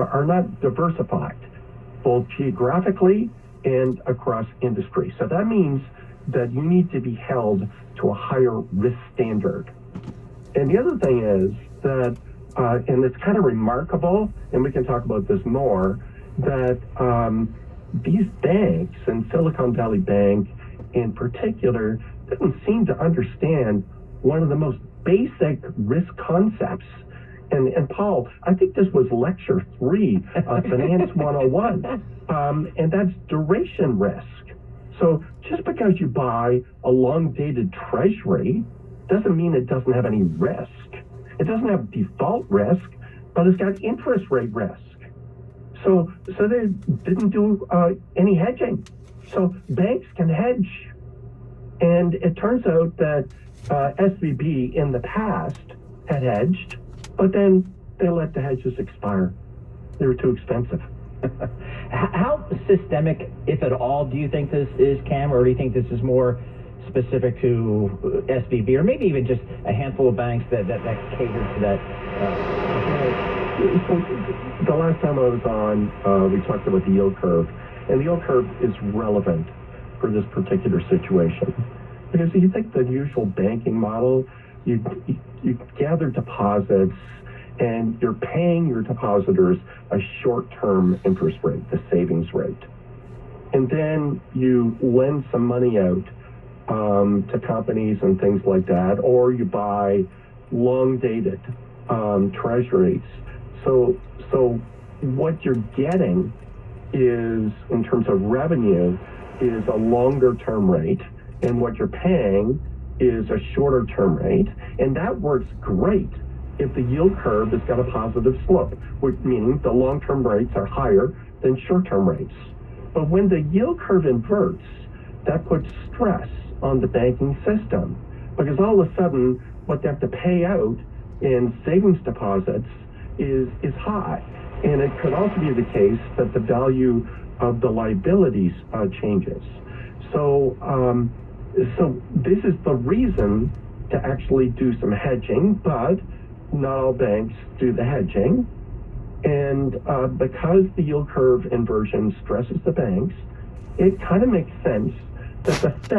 are not diversified, both geographically and across industry. So that means that you need to be held to a higher risk standard. And the other thing is that, and it's kind of remarkable, and we can talk about this more, that these banks, and Silicon Valley Bank in particular, didn't seem to understand one of the most basic risk concepts. And Paul, I think this was lecture 3 of Finance 101, and that's duration risk. So just because you buy a long-dated treasury doesn't mean it doesn't have any risk. It doesn't have default risk, but it's got interest rate risk. So they didn't do any hedging. So banks can hedge. And it turns out that SVB in the past had hedged, but then they let the hedges expire. They were too expensive. How systemic, if at all, do you think this is, Cam, or do you think this is more specific to SVB, or maybe even just a handful of banks that cater to that? The last time I was on, we talked about the yield curve, and the yield curve is relevant for this particular situation. Because if you think the usual banking model, you gather deposits, and you're paying your depositors a short-term interest rate, the savings rate. And then you lend some money out to companies and things like that, or you buy long-dated treasuries. So what you're getting is, in terms of revenue, is a longer-term rate, and what you're paying is a shorter-term rate, and that works great if the yield curve has got a positive slope, which meaning the long-term rates are higher than short-term rates. But when the yield curve inverts, that puts stress on the banking system, because all of a sudden what they have to pay out in savings deposits is high. And it could also be the case that the value of the liabilities changes. So this is the reason to actually do some hedging, but not all banks do the hedging. And because the yield curve inversion stresses the banks, it kind of makes sense that the Fed